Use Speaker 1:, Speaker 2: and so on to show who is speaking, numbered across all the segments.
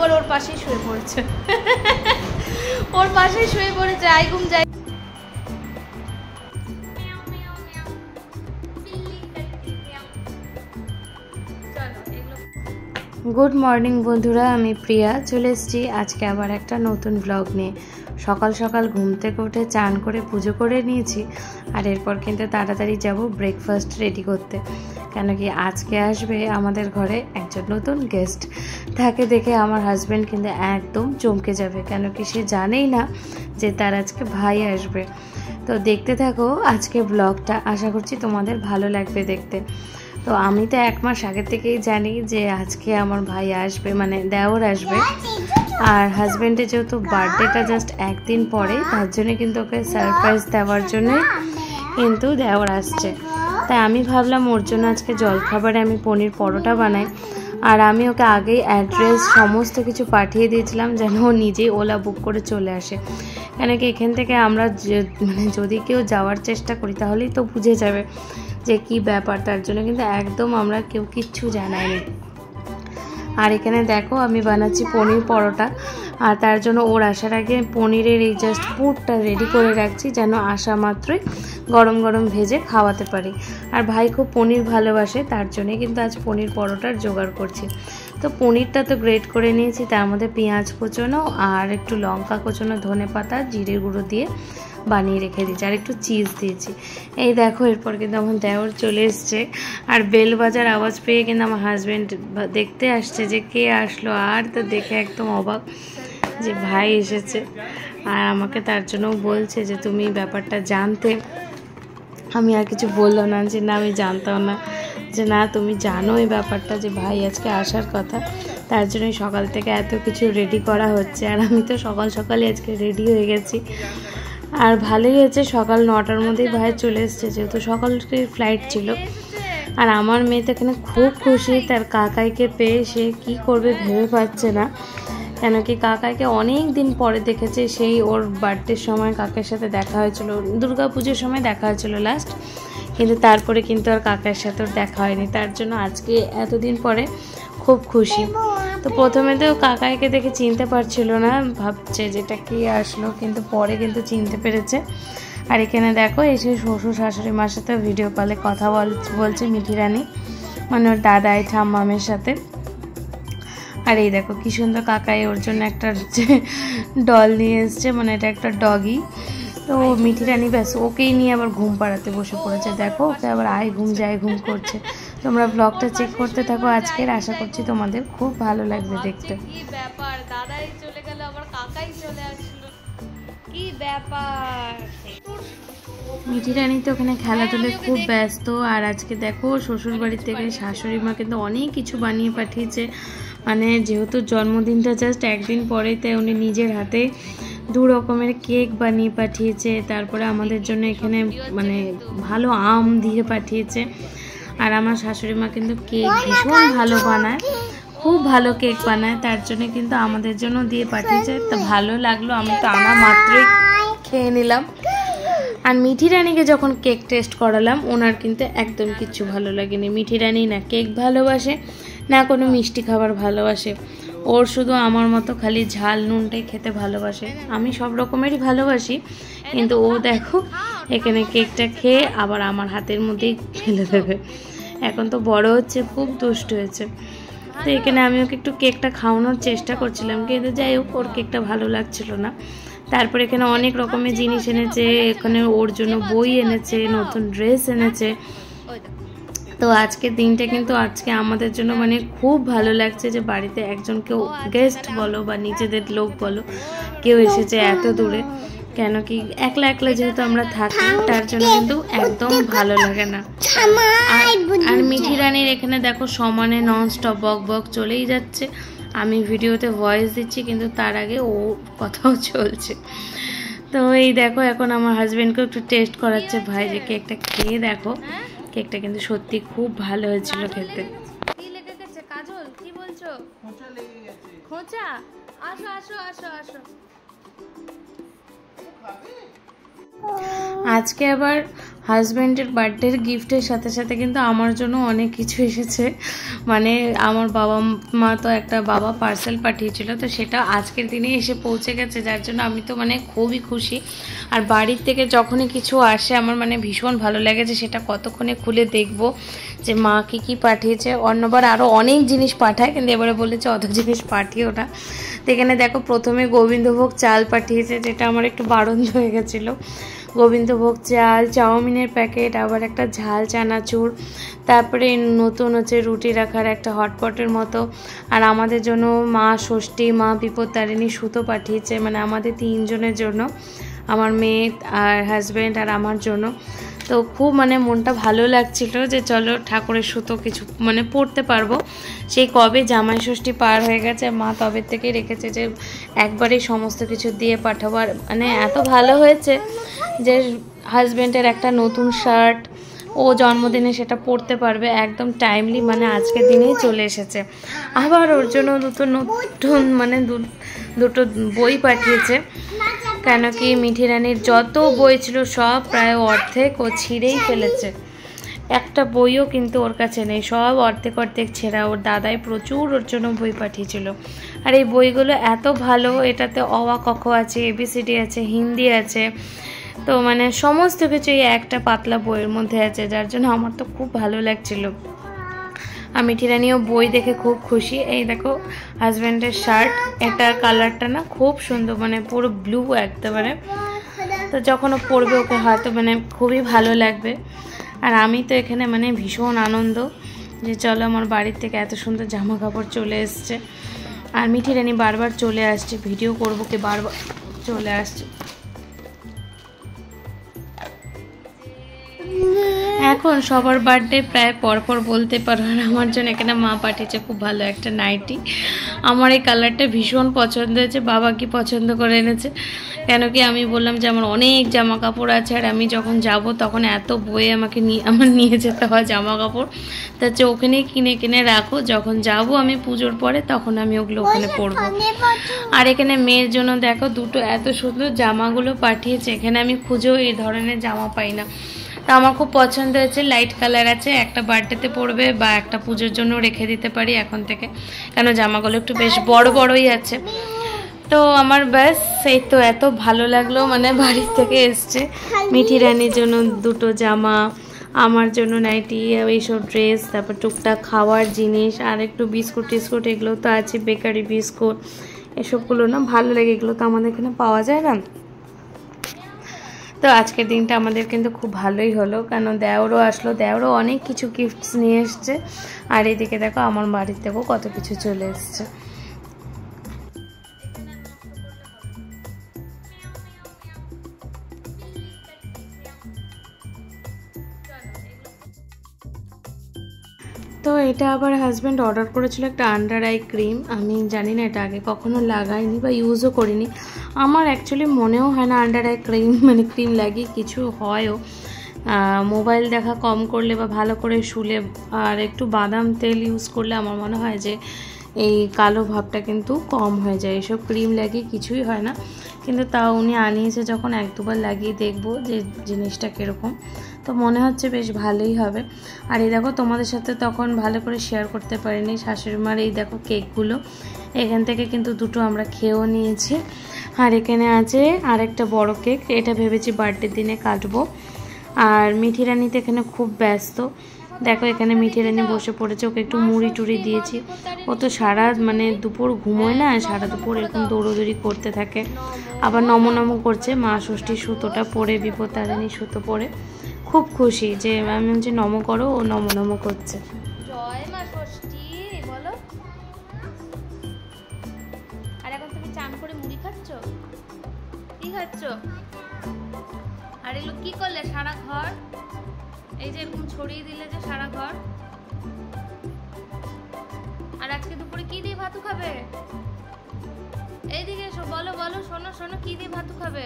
Speaker 1: এবার ওর পাশেই শুয়ে পড়েছে ওর পাশেই শুয়ে পড়েছে আই ঘুম যাই। গুড মর্নিং বন্ধুরা, আমি প্রিয়া চলে এসেছি আজকে আবার একটা নতুন ব্লগ নিয়ে। সকাল সকাল ঘুম থেকে উঠে চান করে পুজো করে নিয়েছি, আর এরপর কিন্তু তাড়াতাড়ি যাব ব্রেকফাস্ট রেডি করতে, কেন কি আজকে আসবে আমাদের ঘরে একজন নতুন গেস্ট। তাকে দেখে আমার হাজব্যান্ড কিন্তু একদম চমকে যাবে, কেন কি সে জানেই না যে তার আজকে ভাই আসবে। তো দেখতে থাকো আজকে ব্লগটা, আশা করছি তোমাদের ভালো লাগবে দেখতে। তো আমি তো এক মাস আগে থেকেই জানি যে আজকে আমার ভাই আসবে, মানে দেওর আসবে। আর হাজব্যান্ডের যেহেতু বার্থডেটা জাস্ট একদিন পরে, তার জন্য কিন্তু ওকে সারপ্রাইজ দেওয়ার জন্যই কিন্তু দেওর আসছে। তাই আমি ভাবলাম ওর জন্য আজকে জলখাবারে আমি পনির পরোটা বানাই। আর আমি ওকে আগেই অ্যাড্রেস সমস্ত কিছু পাঠিয়ে দিয়েছিলাম যেন ও নিজেই ওলা বুক করে চলে আসে, কেন কি এখান থেকে আমরা মানে যদি কেউ যাওয়ার চেষ্টা করি তাহলেই তো বুঝে যাবে যে কি ব্যাপার। তার জন্য কিন্তু একদম আমরা কেউ কিচ্ছু জানাইনি। আর এখানে দেখো আমি বানাচ্ছি পনির পরোটা, আর তার জন্য ওর আসার আগে পনিরের এই জাস্ট পুরটা রেডি করে রাখছি যেন আসা মাত্রই গরম গরম ভেজে খাওয়াতে পারি। আর ভাই খুব পনির ভালোবাসে, তার জন্যে কিন্তু আজ পনির পরোটার জোগাড় করছি। তো পনিরটা তো গ্রেট করে নিয়েছি, তার মধ্যে পেঁয়াজ কোচানো আর একটু লঙ্কা কোচানো, ধনেপাতা, জিরে গুঁড়ো দিয়ে বানিয়ে রেখে দিয়েছি, আর একটু চিজ দিয়েছি। এই দেখো এরপর কিন্তু আমার দেওর চলে এসছে, আর বেল বাজার আওয়াজ পেয়ে কিন্তু আমার হাজব্যান্ড দেখতে আসছে যে কে আসলো। আর তো দেখে একদম অবাক যে ভাই এসেছে, আর আমাকে তার জন্যও বলছে যে তুমি ব্যাপারটা জানতে। আমি আর কিছু বললো না যে না আমি জানতাম না, যে না তুমি জানো এই ব্যাপারটা যে ভাই আজকে আসার কথা। তার জন্যই সকাল থেকে এত কিছু রেডি করা হচ্ছে, আর আমি তো সকাল সকালে আজকে রেডি হয়ে গেছি। আর ভালোই হয়েছে, সকাল 9টার মধ্যেই ভাই চলে এসছে, যেহেতু সকালের ফ্লাইট ছিল। আর আমার মেয়ে তো এখানে খুব খুশি তার কাকাইকে পেয়ে, সে কি করবে ভেবে পাচ্ছে না, কেন কি কাকাইকে অনেক দিন পরে দেখেছে। সেই ওর বার্থডের সময় কাকের সাথে দেখা হয়েছিল, দুর্গাপুজোর সময় দেখা হয়েছিল লাস্ট, কিন্তু তারপরে কিন্তু আর কাকার সাথে ওর দেখা হয়নি। তার জন্য আজকে এতদিন পরে খুব খুশি। তো প্রথমে তো কাকাইকে দেখে চিনতে পারছিল না, ভাবছে যেটা কে আসলো, কিন্তু পরে কিন্তু চিনতে পেরেছে। আর এখানে দেখো এসে শ্বশুর শাশুড়ি মার সাথে ভিডিও কলে কথা বলছে মিঠি রানী, মানে ওর দাদাই ঠাম্মামের সাথে। আর এই দেখো কি সুন্দর কাকাই ওর জন্য একটা ডল নিয়ে এসছে, মানে এটা একটা ডগি। তো মিঠি রানী ব্যাস ওকেই নিয়ে আবার ঘুম পাড়াতে বসে পড়েছে। দেখো ওকে আবার আয় ঘুম যায় ঘুম করছে। তোমরা ব্লগটা চেক করতে থাকো আজকের, আশা করছি তোমাদের খুব ভালো লাগবে দেখতে। কি ব্যাপার, দাদাই চলে গেল আবার কাকাই চলে আসলো, কি ব্যাপার। মিঠি রানী তো ওখানে খেলাধুলে খুব ব্যস্ত। আর আজকে দেখো শ্বশুর বাড়ি থেকে শাশুড়ি মা কিন্তু অনেক কিছু বানিয়ে পাঠিয়েছে, মানে যেহেতু জন্মদিনটা জাস্ট একদিন পরে, তাই উনি নিজের হাতে 2 রকমের কেক বানিয়ে পাঠিয়েছে। তারপরে আমাদের জন্য এখানে মানে ভালো আম দিয়ে পাঠিয়েছে। আর আমার শাশুড়ি মা কিন্তু কেক ভীষণ ভালো বানায়, খুব ভালো কেক বানায়, তার জন্য কিন্তু আমাদের জন্য দিয়ে পাঠিয়েছে। তো ভালো লাগলো, আমি তো আনা মাত্রই খেয়ে নিলাম। আর মিঠি রানীকে যখন কেক টেস্ট করালাম, ওনার কিন্তু একদম কিছু ভালো লাগেনি। মিঠি রানী না কেক ভালোবাসে না কোনো মিষ্টি খাবার ভালোবাসে, ওর শুধু আমার মতো খালি ঝাল নুনটাই খেতে ভালোবাসে। আমি সব রকমেরই ভালোবাসি, কিন্তু ও দেখো এখানে কেকটা খেয়ে আবার আমার হাতের মধ্যেই ফেলে দেবে। এখন তো বড় হচ্ছে, খুব দুষ্ট হয়েছে। তো এখানে আমি ওকে একটু কেকটা খাওয়ানোর চেষ্টা করছিলাম, কিন্তু যাই হোক ওর কেকটা ভালো লাগছিল না। তারপর এখানে অনেক রকমের জিনিস এনেছে, এখানে ওর জন্য বই এনেছে, নতুন ড্রেস এনেছে। তো আজকের দিনটা কিন্তু আজকে আমাদের জন্য মানে খুব ভালো লাগছে যে বাড়িতে একজন কেউ গেস্ট বলো বা নিজেদের লোক বলো কেউ এসেছে এত দূরে। কেন কি একলা একলা যেহেতু আমরা থাকি, তার জন্য কিন্তু একদম ভালো লাগে না। আর মিঠি রানীর এখানে দেখো সমানে ননস্টপ বক বক চলেই যাচ্ছে। আমি ভিডিওতে ভয়েস দিচ্ছি, কিন্তু তার আগে ও কথাও চলছে। তো এই দেখো এখন আমার হাজবেন্ডকে একটু টেস্ট করাচ্ছে ভাই, যে কেকটা খেয়ে দেখো। কেকটা কিন্তু সত্যি খুব ভালো হয়েছিল খেতে। কি লেগে গেছে কাজল, কি বলছো? খোঁচা লেগে গেছে। খোঁচা? আসো আসো আসো আসো। আজকে আবার হাজব্যান্ডের বার্থডের গিফটের সাথে সাথে কিন্তু আমার জন্য অনেক কিছু এসেছে। মানে আমার বাবা মা তো একটা বাবা পার্সেল পাঠিয়েছিল, তো সেটা আজকের দিনে এসে পৌঁছে গেছে, যার জন্য আমি তো মানে খুবই খুশি। আর বাড়ির থেকে যখনই কিছু আসে আমার মানে ভীষণ ভালো লাগে যে সেটা কতক্ষণে খুলে দেখব যে মা কী পাঠিয়েছে। অন্যবার আরও অনেক জিনিস পাঠায়, কিন্তু এবারে বলেছে অত জিনিস পাঠিয়েও না। তো এখানে দেখো প্রথমে গোবিন্দভোগ চাল পাঠিয়েছে, যেটা আমার একটু বারণ হয়ে গেছিলো। গোবিন্দভোগ চাল, চাউমিনের প্যাকেট, আবার একটা ঝাল চানাচুর, তারপরে নতুন হচ্ছে রুটি রাখার একটা হটপটের মতো। আর আমাদের জন্য মা ষষ্ঠী, মা বিপত্তারিণী সুতো পাঠিয়েছে, মানে আমাদের 3 জনের জন্য, আমার মেয়ে আর হাজব্যান্ড আর আমার জন্য। তো খুব মানে মনটা ভালো লাগছিল যে চলো ঠাকুরের সুতো কিছু মানে পড়তে পারবো। সেই কবে জামাই ষষ্ঠী পার হয়ে গেছে, মা তবে থেকে রেখেছে যে একবারেই সমস্ত কিছু দিয়ে পাঠাবো। আর মানে এত ভালো হয়েছে যে হাজব্যান্ডের একটা নতুন শার্ট ও জন্মদিনে সেটা পরতে পারবে একদম টাইমলি, মানে আজকের দিনেই চলে এসেছে। আবার ওর জন্য নতুন মানে দুটো বই পাঠিয়েছে, কেন কি মিঠি রানীর যত বই ছিল সব প্রায় অর্ধেক ও ছিঁড়েই ফেলেছে। একটা বইও কিন্তু ওর কাছে নেই, সব অর্ধেক ছেঁড়া। ওর দাদাই প্রচুর ওর জন্য বই পাঠিয়েছিল। আর এই বইগুলো এত ভালো, এটাতে অ আ ক খ আছে, ABCD আছে, হিন্দি আছে, তো মানে সমস্ত কিছু এই একটা পাতলা বইয়ের মধ্যে আছে, যার জন্য আমার তো খুব ভালো লাগছিল। আর মিঠি রানীও বই দেখে খুব খুশি। এই দেখো হাজব্যান্ডের শার্ট, এটার কালারটা না খুব সুন্দর, মানে পুরো ব্লু একেবারে। তো যখন ও পরবে ওকে হয়তো মানে খুবই ভালো লাগবে। আর আমি তো এখানে মানে ভীষণ আনন্দ যে চলো আমার বাড়ির থেকে এত সুন্দর জামা কাপড় চলে এসছে। আর মিঠি রানী বারবার চলে আসছে, ভিডিও করবো কি বারবার চলে আসছে। এখন সবার বার্থডে প্রায় পরপর বলতে পারো। আর আমার জন্য এখানে মা পাঠিয়েছে খুব ভালো একটা নাইটি। আমার এই কালারটা ভীষণ পছন্দ হয়েছে, বাবা কি পছন্দ করে এনেছে। কেন কি আমি বললাম যে আমার অনেক জামা কাপড় আছে, আর আমি যখন যাব তখন এত বয়ে আমার নিয়ে যেতে হয় জামা কাপড়, তা হচ্ছে ওখানেই কিনে রাখো, যখন যাব আমি পুজোর পরে তখন আমি ওগুলো ওখানে পরবো। আর এখানে মেয়ের জন্য দেখো দুটো এত সুন্দর জামাগুলো পাঠিয়েছে, এখানে আমি খুঁজেও এই ধরনের জামা পাই না। তা আমার খুব পছন্দ হয়েছে, লাইট কালার আছে, একটা বার্থডেতে পরবে বা একটা পুজোর জন্য রেখে দিতে পারি এখন থেকে, কেন জামাগুলো একটু বেশ বড়ই আছে। তো আমার ব্যাস সেই তো এত ভালো লাগলো, মানে বাড়ির থেকে এসছে মিঠি রানীর জন্য দুটো জামা, আমার জন্য নাইটি, এইসব ড্রেস, তারপর টুকটাক খাওয়ার জিনিস, আর একটু বিস্কুট টিস্কুট, এগুলো তো আছে, বেকারি বিস্কুট, এসবগুলো না ভালো লাগে, এগুলো তো আমাদের এখানে পাওয়া যায় না। তো আজকের দিনটা আমাদের কিন্তু খুব ভালোই হলো, কারণ দেওরও আসলো, দেওরও অনেক কিছু গিফটস নিয়ে এসছে। আর এদিকে দেখো আমার বাড়ির থেকেও কত কিছু চলে এসছে। তো এটা আবার হাজব্যান্ড অর্ডার করেছিল একটা আন্ডার আই ক্রিম। আমি জানি না, এটা আগে কখনো লাগাইনি বা ইউজও করিনি। আমার অ্যাকচুয়ালি মনেও হয় না আন্ডার আই ক্রিম মানে ক্রিম লাগিয়ে কিছু হয়ও। মোবাইল দেখা কম করলে বা ভালো করে শুলে আর একটু বাদাম তেল ইউজ করলে আমার মনে হয় যে এই কালো ভাবটা কিন্তু কম হয়ে যায়। এসব ক্রিম লাগিয়ে কিছুই হয় না, কিন্তু তাও উনি আনিয়েছে যখন এক দুবার লাগিয়ে দেখবো যে জিনিসটা কীরকম, তো মনে হচ্ছে বেশ ভালোই হবে। আর এই দেখো তোমাদের সাথে তখন ভালো করে শেয়ার করতে পারিনি শাশুড়ি মার এই দেখো কেকগুলো, এখান থেকে কিন্তু দুটো আমরা খেয়েও নিয়েছি। আর এখানে আছে আরেকটা বড় কেক, এটা ভেবেছি বার্থডের দিনে কাটবো। আর মিঠি রানী তো এখানে খুব ব্যস্ত, দেখো এখানে মিঠি রানী বসে পড়েছে, ওকে একটু মুড়ি টুড়ি দিয়েছি। ও তো সারা মানে দুপুর ঘুমোয় না, সারা দুপুর এরকম দৌড়োদৌড়ি করতে থাকে। আবার নমো করছে, মা ষষ্ঠীর সুতোটা পরে, বিপত্তারিণী সুতো পরে খুব খুশি যে আমি বলছি নমো করো, ও নমো করছে।
Speaker 2: জয় মা ষষ্ঠী বলো। আর এখন তুমি চান করে মুড়ি খাচ্ছ, কি খাচ্ছ? আর এগুলো কি করলে সারা ঘর, এই যে এরকম ছড়িয়ে দিলে যে সারা ঘর। আর আজকে দুপুরে কি দিয়ে ভাতু খাবে? এইদিকে এসো, বলো বলো, শোনো শোনো, কি দিয়ে ভাতু খাবে?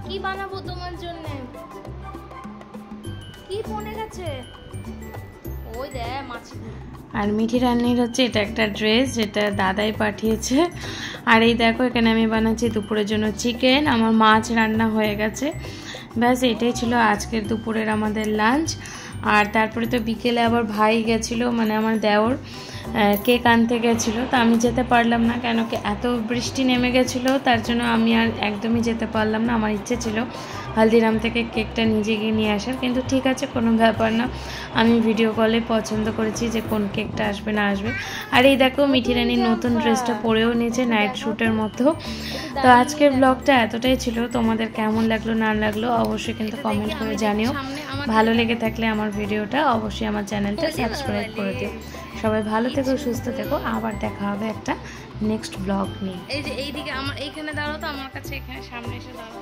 Speaker 2: কি বানাবো তোমার জন্য? কি বনে গেছে ওই দে মাছ।
Speaker 1: আর মিঠি রান্নির হচ্ছে এটা একটা ড্রেস, যেটা দাদাই পাঠিয়েছে। আর এই দেখো এখানে আমি বানাচ্ছি দুপুরের জন্য চিকেন, আমার মাছ রান্না হয়ে গেছে। ব্যাস এটাই ছিল আজকের দুপুরের আমাদের লাঞ্চ। আর তারপরে তো বিকেলে আবার ভাই গেছিলো, মানে আমার দেওর কেক আনতে গেছিলো, তো আমি যেতে পারলাম না, কেন কি এত বৃষ্টি নেমে গেছিলো, তার জন্য আমি আর একদমই যেতে পারলাম না। আমার ইচ্ছে ছিল হালদিরাম থেকে কেকটা নিজে গিয়ে নিয়ে আসার, কিন্তু ঠিক আছে কোনো ব্যাপার না, আমি ভিডিও কলে পছন্দ করেছি যে কোন কেকটা আসবে না আসবে। আর এই দেখো মিঠি রানীর নতুন ড্রেসটা পরেও নিয়েছে নাইট শ্যুটের মতো। তো আজকের ব্লগটা এতটাই ছিল, তোমাদের কেমন লাগলো না লাগলো অবশ্যই কিন্তু কমেন্ট করে জানিও। ভালো লেগে থাকলে আমার ভিডিওটা অবশ্যই আমার চ্যানেলটা সাবস্ক্রাইব করে দিও। সবাই ভালো থেকো, সুস্থ থেকো, আবার দেখা হবে একটা নেক্সট ব্লগ নিয়ে।
Speaker 2: এই যে এইদিকে আমার এইখানে দাঁড়াও তো, আমার কাছে এখানে সামনে এসে দাঁড়াও।